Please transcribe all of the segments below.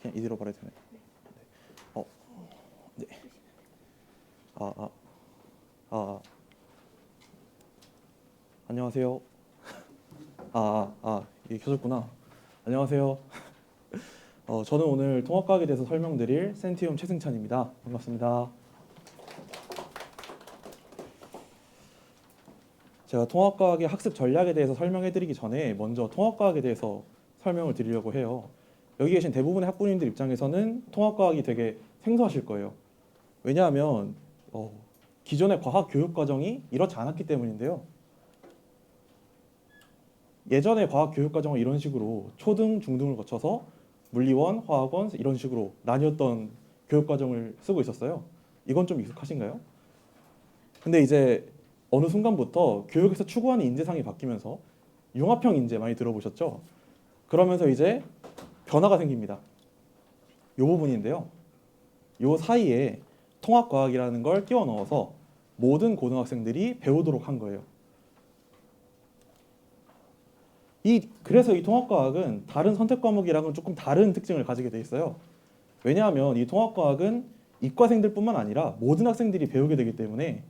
그냥 이대로 말해도 되나요? 어, 네. 아, 아, 아, 안녕하세요. 이게 켜졌구나. 안녕하세요. 저는 오늘 통합과학에 대해서 설명드릴 센티움 최승찬입니다. 반갑습니다. 제가 통합과학의 학습 전략에 대해서 설명해드리기 전에 먼저 통합과학에 대해서 설명을 드리려고 해요. 여기 계신 대부분의 학부모님들 입장에서는 통합과학이 되게 생소하실 거예요. 왜냐하면 기존의 과학 교육 과정이 이렇지 않았기 때문인데요. 예전의 과학 교육 과정은 이런 식으로 초등, 중등을 거쳐서 물리원, 화학원 이런 식으로 나뉘었던 교육 과정을 쓰고 있었어요. 이건 좀 익숙하신가요? 근데 이제 어느 순간부터 교육에서 추구하는 인재상이 바뀌면서 융합형 인재 많이 들어보셨죠? 그러면서 이제 변화가 생깁니다. 이 부분인데요. 이 사이에 통합과학이라는 걸 끼워 넣어서 모든 고등학생들이 배우도록 한 거예요. 그래서 이 통합과학은 다른 선택 과목이랑은 조금 다른 특징을 가지게 돼 있어요. 왜냐하면 이 통합과학은 이과생들뿐만 아니라 모든 학생들이 배우게 되기 때문에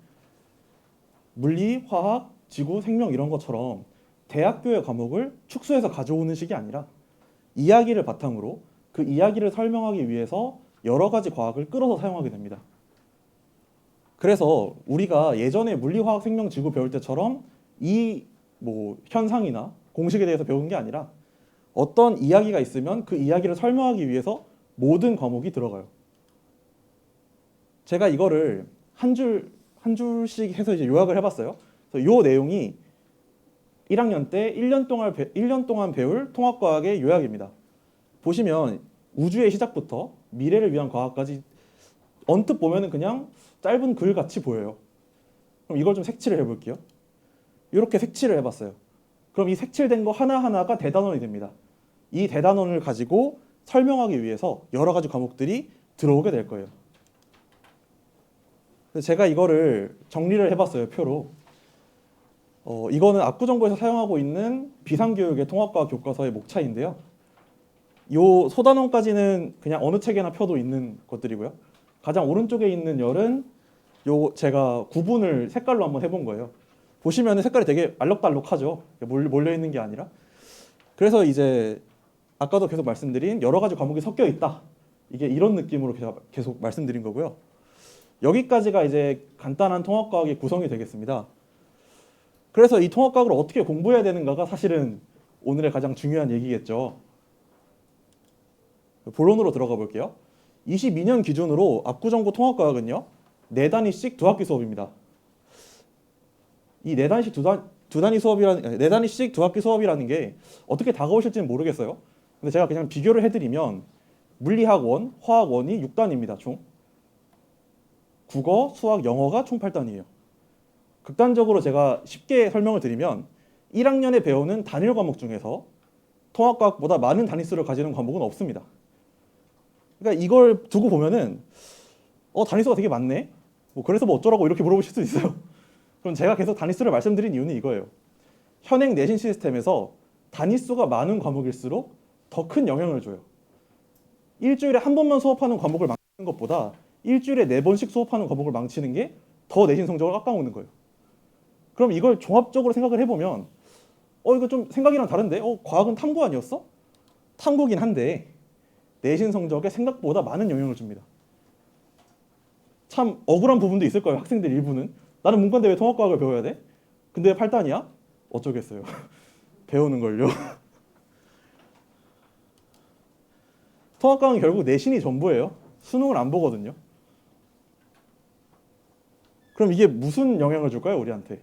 물리, 화학, 지구, 생명 이런 것처럼 대학교의 과목을 축소해서 가져오는 식이 아니라 이야기를 바탕으로 그 이야기를 설명하기 위해서 여러 가지 과학을 끌어서 사용하게 됩니다. 그래서 우리가 예전에 물리, 화학, 생명, 지구 배울 때처럼 이 현상이나 공식에 대해서 배운 게 아니라 어떤 이야기가 있으면 그 이야기를 설명하기 위해서 모든 과목이 들어가요. 제가 이거를 한 줄씩 해서 이제 요약을 해봤어요. 그래서 이 내용이 1학년 때 1년 동안 배울 통합과학의 요약입니다. 보시면 우주의 시작부터 미래를 위한 과학까지 언뜻 보면은 그냥 짧은 글 같이 보여요. 그럼 이걸 좀 색칠을 해볼게요. 이렇게 색칠을 해봤어요. 그럼 이 색칠된 거 하나하나가 대단원이 됩니다. 이 대단원을 가지고 설명하기 위해서 여러 가지 과목들이 들어오게 될 거예요. 그래서 제가 이거를 정리를 해봤어요, 표로. 이거는 압구정고에서 사용하고 있는 비상교육의 통합과학 교과서의 목차인데요. 요 소단원까지는 그냥 어느 책에나 펴도 있는 것들이고요. 가장 오른쪽에 있는 열은 제가 구분을 색깔로 한번 해본 거예요. 보시면 색깔이 되게 알록달록하죠. 몰려 있는 게 아니라. 그래서 이제 아까도 계속 말씀드린 여러 가지 과목이 섞여 있다. 이게 이런 느낌으로 계속 말씀드린 거고요. 여기까지가 이제 간단한 통합과학의 구성이 되겠습니다. 그래서 이 통합과학을 어떻게 공부해야 되는가가 사실은 오늘의 가장 중요한 얘기겠죠. 본론으로 들어가 볼게요. 22년 기준으로 압구정고 통합과학은요. 4단위씩 2학기 수업입니다. 이 4단위씩 4단위씩 2학기 수업이라는 게 어떻게 다가오실지는 모르겠어요. 근데 제가 그냥 비교를 해드리면 물리학원, 화학원이 6단입니다. 총. 국어, 수학, 영어가 총 8단이에요. 극단적으로 제가 쉽게 설명을 드리면 1학년에 배우는 단일 과목 중에서 통합과학보다 많은 단위수를 가지는 과목은 없습니다. 그러니까 이걸 두고 보면은 단위수가 되게 많네? 그래서 어쩌라고 이렇게 물어보실 수 있어요. 그럼 제가 계속 단위수를 말씀드린 이유는 이거예요. 현행 내신 시스템에서 단위수가 많은 과목일수록 더 큰 영향을 줘요. 일주일에 한 번만 수업하는 과목을 망치는 것보다 일주일에 4번씩 수업하는 과목을 망치는 게 더 내신 성적을 깎아먹는 거예요. 그럼 이걸 종합적으로 생각을 해보면 이거 좀 생각이랑 다른데? 과학은 탐구 아니었어? 탐구긴 한데 내신 성적에 생각보다 많은 영향을 줍니다. 참 억울한 부분도 있을 거예요. 학생들 일부는. 나는 문과인데 왜 통합과학을 배워야 돼? 근데 8단이야? 어쩌겠어요. 배우는 걸요. 통합과학은 결국 내신이 전부예요. 수능을 안 보거든요. 그럼 이게 무슨 영향을 줄까요? 우리한테.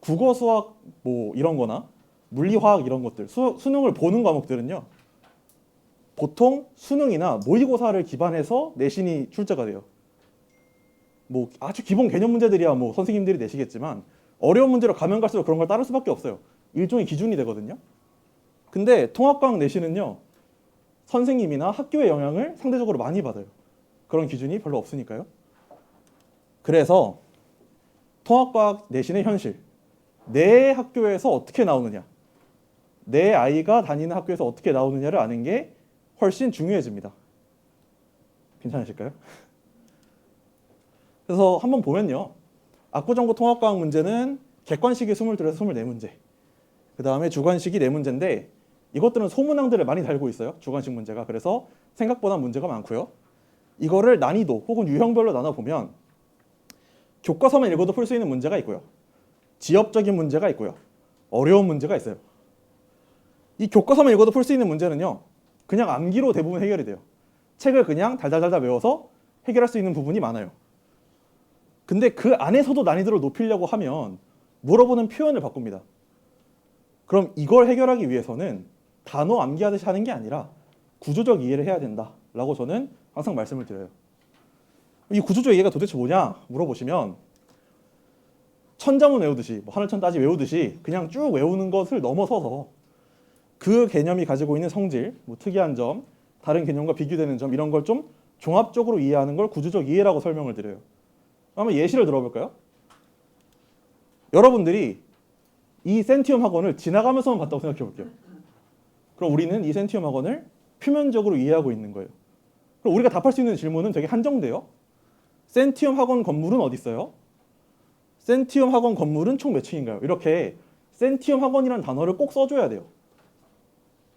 국어, 수학 이런 거나 물리, 화학 이런 것들 수능을 보는 과목들은요. 보통 수능이나 모의고사를 기반해서 내신이 출제가 돼요. 아주 기본 개념 문제들이야 선생님들이 내시겠지만 어려운 문제로 가면 갈수록 그런 걸 따를 수밖에 없어요. 일종의 기준이 되거든요. 근데 통합과학 내신은요. 선생님이나 학교의 영향을 상대적으로 많이 받아요. 그런 기준이 별로 없으니까요. 그래서 통합과학 내신의 현실, 내 학교에서 어떻게 나오느냐. 내 아이가 다니는 학교에서 어떻게 나오느냐를 아는 게 훨씬 중요해집니다. 괜찮으실까요? 그래서 한번 보면요. 압구정고 통합과학 문제는 객관식이 22에서 24문제, 그 다음에 주관식이 4문제인데 이것들은 소문항들을 많이 달고 있어요. 주관식 문제가. 그래서 생각보다 문제가 많고요. 이거를 난이도 혹은 유형별로 나눠보면 교과서만 읽어도 풀 수 있는 문제가 있고요. 지엽적인 문제가 있고요. 어려운 문제가 있어요. 이 교과서만 읽어도 풀 수 있는 문제는요. 그냥 암기로 대부분 해결이 돼요. 책을 그냥 달달달달 외워서 해결할 수 있는 부분이 많아요. 근데 그 안에서도 난이도를 높이려고 하면 물어보는 표현을 바꿉니다. 그럼 이걸 해결하기 위해서는 단어 암기하듯이 하는 게 아니라 구조적 이해를 해야 된다라고 저는 항상 말씀을 드려요. 이 구조적 이해가 도대체 뭐냐 물어보시면 천자문 외우듯이 하늘천 따지 외우듯이 그냥 쭉 외우는 것을 넘어서서 그 개념이 가지고 있는 성질, 특이한 점, 다른 개념과 비교되는 점 이런 걸 좀 종합적으로 이해하는 걸 구조적 이해라고 설명을 드려요. 한번 예시를 들어볼까요? 여러분들이 이 센티움 학원을 지나가면서만 봤다고 생각해 볼게요. 그럼 우리는 이 센티움 학원을 표면적으로 이해하고 있는 거예요. 그럼 우리가 답할 수 있는 질문은 되게 한정돼요. 센티움 학원 건물은 어디 있어요? 센티움 학원 건물은 총 몇 층인가요? 이렇게 센티움 학원이라는 단어를 꼭 써줘야 돼요.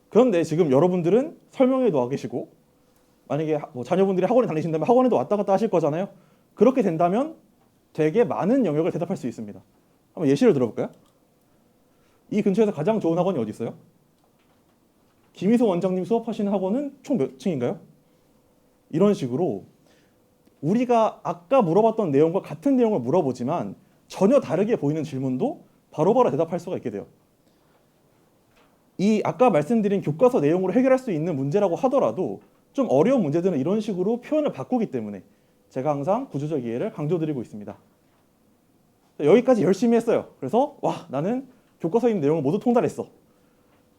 그런데 지금 여러분들은 설명회도 와 계시고 만약에 자녀분들이 학원에 다니신다면 학원에도 왔다 갔다 하실 거잖아요. 그렇게 된다면 되게 많은 영역을 대답할 수 있습니다. 한번 예시를 들어볼까요? 이 근처에서 가장 좋은 학원이 어디 있어요? 김희소 원장님 수업하시는 학원은 총 몇 층인가요? 이런 식으로 우리가 아까 물어봤던 내용과 같은 내용을 물어보지만 전혀 다르게 보이는 질문도 바로바로 대답할 수가 있게 돼요. 이 아까 말씀드린 교과서 내용으로 해결할 수 있는 문제라고 하더라도 좀 어려운 문제들은 이런 식으로 표현을 바꾸기 때문에 제가 항상 구조적 이해를 강조드리고 있습니다. 여기까지 열심히 했어요. 그래서 와 나는 교과서에 있는 내용을 모두 통달했어.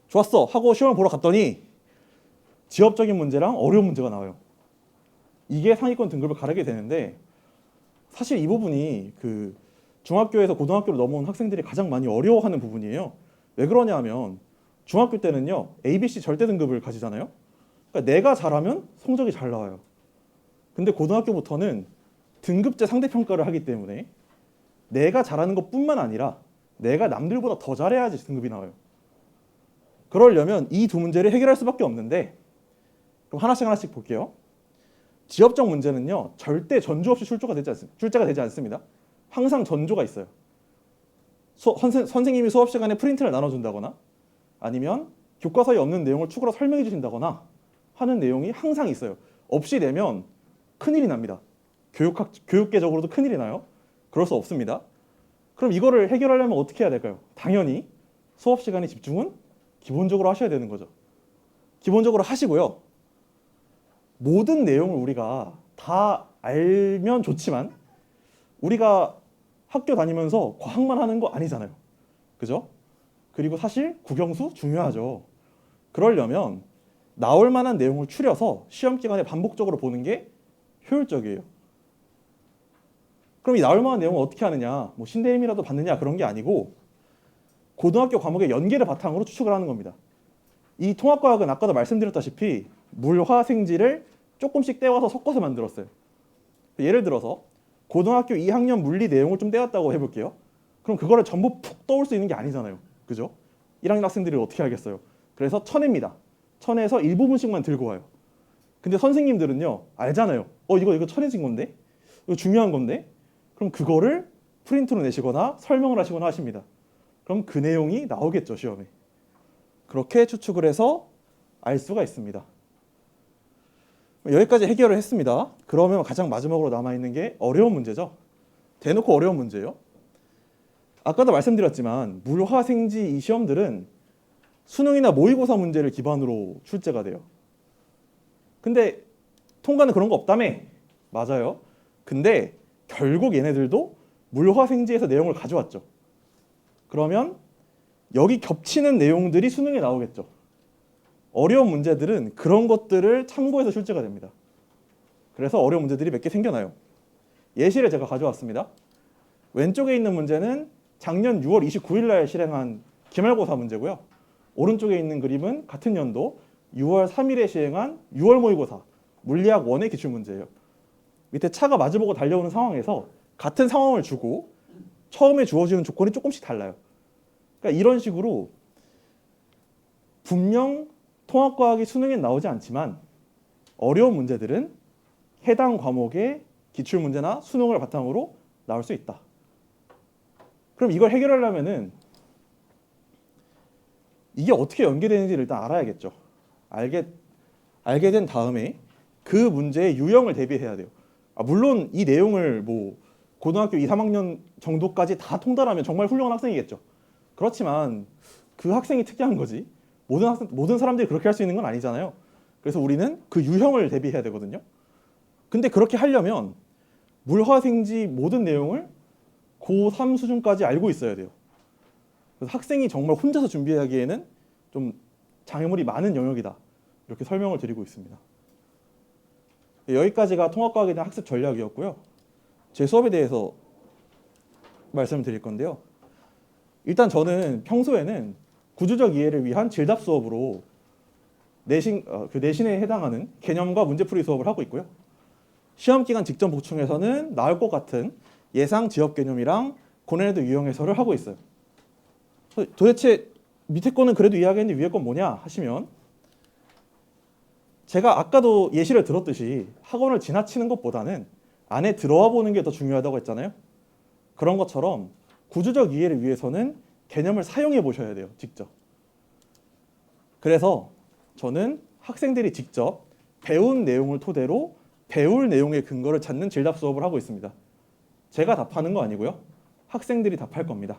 좋았어 하고 시험을 보러 갔더니 지엽적인 문제랑 어려운 문제가 나와요. 이게 상위권 등급을 가르게 되는데 사실 이 부분이 그 중학교에서 고등학교로 넘어온 학생들이 가장 많이 어려워하는 부분이에요. 왜 그러냐 하면 중학교 때는요 ABC 절대 등급을 가지잖아요. 그러니까 내가 잘하면 성적이 잘 나와요. 근데 고등학교부터는 등급제 상대평가를 하기 때문에 내가 잘하는 것뿐만 아니라 내가 남들보다 더 잘해야지 등급이 나와요. 그러려면 이 두 문제를 해결할 수밖에 없는데 그럼 하나씩 볼게요. 지엽적 문제는요 절대 전조 없이 출제가 되지 않습니다. 항상 전조가 있어요. 선생님이 수업 시간에 프린트를 나눠준다거나 아니면 교과서에 없는 내용을 추가로 설명해 주신다거나 하는 내용이 항상 있어요. 없이 되면 큰일이 납니다. 교육계적으로도 큰일이 나요. 그럴 수 없습니다. 그럼 이거를 해결하려면 어떻게 해야 될까요? 당연히 수업 시간에 집중은 기본적으로 하셔야 되는 거죠. 기본적으로 하시고요. 모든 내용을 우리가 다 알면 좋지만 우리가 학교 다니면서 과학만 하는 거 아니잖아요. 그죠? 그리고 사실 국영수 중요하죠. 그러려면 나올 만한 내용을 추려서 시험 기간에 반복적으로 보는 게 효율적이에요. 그럼 이 나올 만한 내용을 어떻게 하느냐? 신대임이라도 받느냐 그런 게 아니고 고등학교 과목의 연계를 바탕으로 추측을 하는 겁니다. 이 통합과학은 아까도 말씀드렸다시피 물화생지를 조금씩 떼와서 섞어서 만들었어요. 예를 들어서 고등학교 2학년 물리 내용을 좀 떼왔다고 해볼게요. 그럼 그거를 전부 푹 떠올 수 있는 게 아니잖아요. 그죠? 1학년 학생들이 어떻게 하겠어요? 그래서 쳐냅니다. 쳐내서 일부분씩만 들고 와요. 근데 선생님들은요 알잖아요. 이거 쳐내진 건데? 이거 중요한 건데? 그럼 그거를 프린트로 내시거나 설명을 하시거나 하십니다. 그럼 그 내용이 나오겠죠 시험에. 그렇게 추측을 해서 알 수가 있습니다. 여기까지 해결을 했습니다. 그러면 가장 마지막으로 남아있는 게 어려운 문제죠. 대놓고 어려운 문제예요. 아까도 말씀드렸지만 물화생지 이 시험들은 수능이나 모의고사 문제를 기반으로 출제가 돼요. 근데 통과는 그런 거 없다며? 맞아요. 근데 결국 얘네들도 물화생지에서 내용을 가져왔죠. 그러면 여기 겹치는 내용들이 수능에 나오겠죠. 어려운 문제들은 그런 것들을 참고해서 출제가 됩니다. 그래서 어려운 문제들이 몇 개 생겨나요. 예시를 제가 가져왔습니다. 왼쪽에 있는 문제는 작년 6월 29일 날 실행한 기말고사 문제고요. 오른쪽에 있는 그림은 같은 연도 6월 3일에 시행한 6월 모의고사 물리학 1의 기출문제예요. 밑에 차가 마주보고 달려오는 상황에서 같은 상황을 주고 처음에 주어지는 조건이 조금씩 달라요. 그러니까 이런 식으로 분명 통합과학이 수능에 나오지 않지만 어려운 문제들은 해당 과목의 기출문제나 수능을 바탕으로 나올 수 있다. 그럼 이걸 해결하려면은 이게 어떻게 연계되는지를 일단 알아야겠죠. 알게 된 다음에 그 문제의 유형을 대비해야 돼요. 물론 이 내용을 뭐 고등학교 2, 3학년 정도까지 다 통달하면 정말 훌륭한 학생이겠죠. 그렇지만 그 학생이 특이한 거지. 모든 사람들이 그렇게 할 수 있는 건 아니잖아요. 그래서 우리는 그 유형을 대비해야 되거든요. 근데 그렇게 하려면 물화생지 모든 내용을 고3 수준까지 알고 있어야 돼요. 그래서 학생이 정말 혼자서 준비하기에는 좀 장애물이 많은 영역이다. 이렇게 설명을 드리고 있습니다. 여기까지가 통합과학에 대한 학습 전략이었고요. 제 수업에 대해서 말씀을 드릴 건데요. 일단 저는 평소에는 구조적 이해를 위한 질답 수업으로 내신에 해당하는 개념과 문제풀이 수업을 하고 있고요. 시험 기간 직전 보충에서는 나올 것 같은 예상 지역 개념이랑 고난이도 유형 해설을 하고 있어요. 도대체 밑에 거는 그래도 이해하겠는데 위에 건 뭐냐 하시면 제가 아까도 예시를 들었듯이 학원을 지나치는 것보다는 안에 들어와 보는 게 더 중요하다고 했잖아요. 그런 것처럼 구조적 이해를 위해서는 개념을 사용해 보셔야 돼요. 직접. 그래서 저는 학생들이 직접 배운 내용을 토대로 배울 내용의 근거를 찾는 질답 수업을 하고 있습니다. 제가 답하는 거 아니고요. 학생들이 답할 겁니다.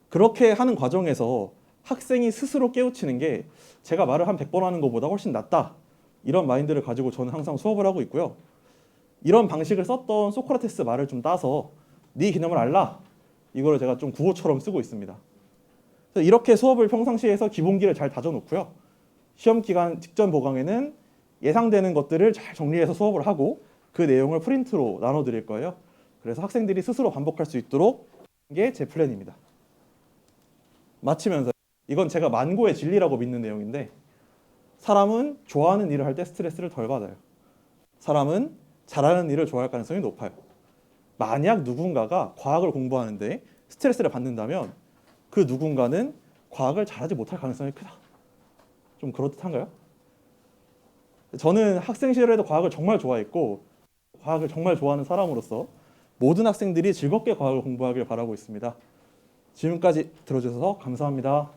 그렇게 하는 과정에서 학생이 스스로 깨우치는 게 제가 말을 한 100번 하는 것보다 훨씬 낫다. 이런 마인드를 가지고 저는 항상 수업을 하고 있고요. 이런 방식을 썼던 소크라테스 말을 좀 따서 네 개념을 알라. 이거를 제가 좀 구호처럼 쓰고 있습니다. 그래서 이렇게 수업을 평상시에 해서 기본기를 잘 다져놓고요. 시험 기간 직전 보강에는 예상되는 것들을 잘 정리해서 수업을 하고 그 내용을 프린트로 나눠드릴 거예요. 그래서 학생들이 스스로 반복할 수 있도록 게 제 플랜입니다. 마치면서 이건 제가 만고의 진리라고 믿는 내용인데 사람은 좋아하는 일을 할 때 스트레스를 덜 받아요. 사람은 잘하는 일을 좋아할 가능성이 높아요. 만약 누군가가 과학을 공부하는데 스트레스를 받는다면 그 누군가는 과학을 잘하지 못할 가능성이 크다. 좀 그렇듯한가요? 저는 학생 시절에도 과학을 정말 좋아했고 과학을 정말 좋아하는 사람으로서 모든 학생들이 즐겁게 과학을 공부하길 바라고 있습니다. 지금까지 들어주셔서 감사합니다.